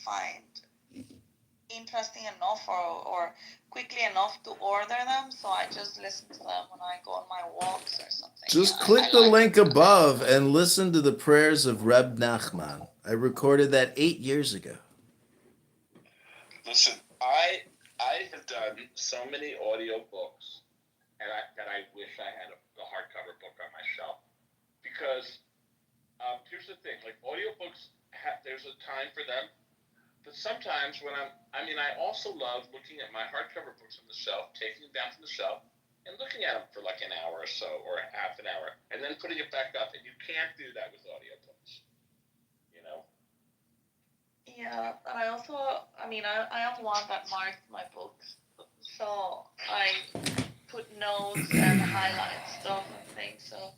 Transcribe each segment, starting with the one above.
find interesting enough or quickly enough to order them, so I just listen to them when I go on my walks or something. Just click the link above and listen to the prayers of Reb Nachman. I recorded that 8 years ago. Listen, I have done so many audio books, and that I wish I had a hardcover book on my shelf. Because here's the thing, like audiobooks, there's a time for them. But sometimes when I also love looking at my hardcover books on the shelf, taking them down from the shelf, and looking at them for like an hour or so, or half an hour, and then putting it back up. And you can't do that with audiobooks, you know? Yeah, and I also, I am one that marks my books, so I put notes and highlight stuff and things, so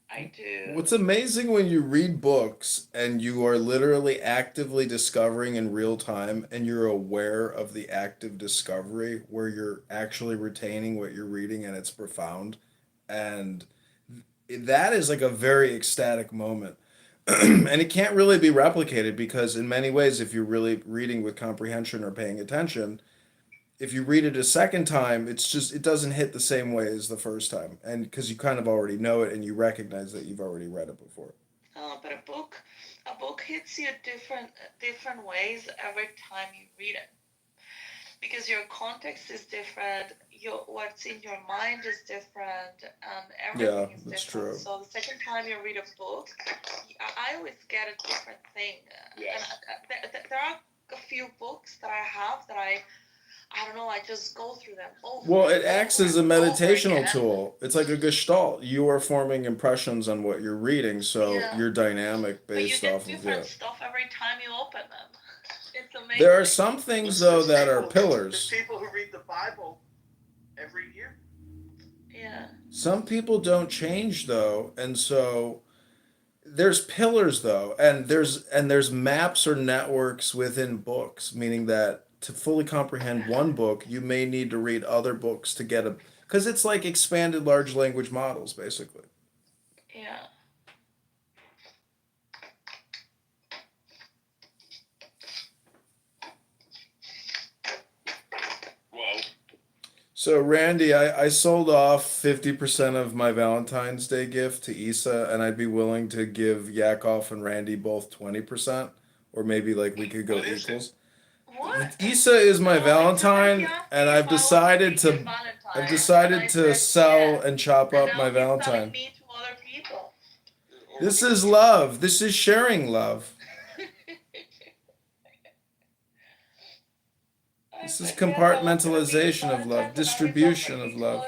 I do. What's amazing when you read books and you are literally actively discovering in real time and you're aware of the active discovery where you're actually retaining what you're reading and it's profound. And that is like a very ecstatic moment. And it can't really be replicated because in many ways, if you're really reading with comprehension or paying attention, if you read it a second time, it doesn't hit the same way as the first time, and because you kind of already know it and you recognize that you've already read it before. But a book hits you different ways every time you read it, because your context is different. What's in your mind is different, and everything is that's different. true. So the second time you read a book, I always get a different thing. Yes. And there are a few books that I have that I don't know, I just go through them over. Well, it acts as a meditational again. tool. It's like a gestalt. You are forming impressions on what you're reading, so Yeah. you're dynamic But you based get off of different stuff every time you open them. It's amazing. There are some things though that are There's pillars. people who read the Bible every year. Yeah. Some people don't change though, and so there's pillars though, and there's maps or networks within books, meaning that to fully comprehend one book, you may need to read other books to get a because it's like expanded large language models basically. Yeah. Whoa. So Randy, I sold off 50% of my Valentine's Day gift to Issa, and I'd be willing to give Yakov and Randy both 20%, or maybe like we could go What is equals. What? Issa is my No, it's Valentine, already and asking if I was I've Valentine, decided and I to said sell yes. and chop And up now my he's telling Valentine. me to other people. This is love. This is sharing love. This is compartmentalization of love, distribution of love.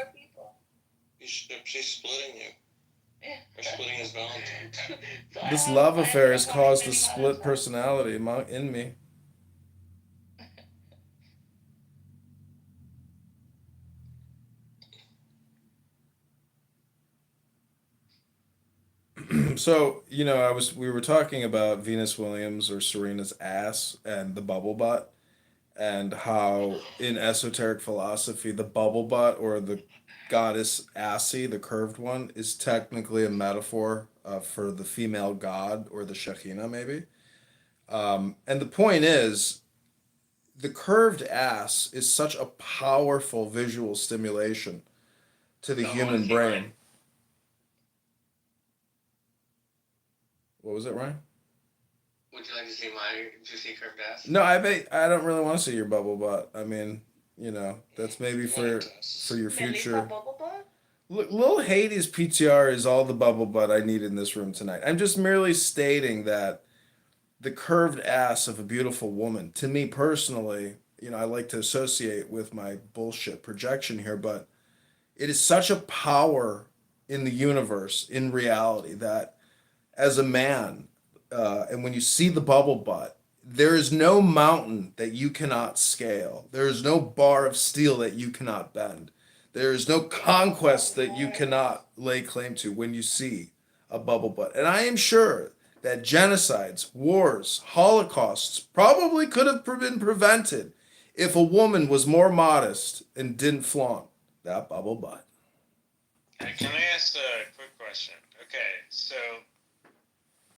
She's splitting you. Or splitting his Valentine. This love affair has caused a split personality in me. So, we were talking about Venus Williams or Serena's ass and the bubble butt, and how in esoteric philosophy, the bubble butt or the goddess Assi, the curved one, is technically a metaphor for the female god or the Shekhinah, maybe. And the point is, the curved ass is such a powerful visual stimulation to the human brain. What was it, Ryan? Would you like to see my juicy curved ass? No, I don't really want to see your bubble butt. I mean, that's maybe for your future. Bubble butt? Look, Lil Hades PTR is all the bubble butt I need in this room tonight. I'm just merely stating that the curved ass of a beautiful woman, to me personally, I like to associate with my bullshit projection here, but it is such a power in the universe, in reality, that as a man, and when you see the bubble butt, there is no mountain that you cannot scale. There is no bar of steel that you cannot bend. There is no conquest that you cannot lay claim to when you see a bubble butt. And I am sure that genocides, wars, holocausts probably could have been prevented if a woman was more modest and didn't flaunt that bubble butt. Can I ask a quick question? Okay, so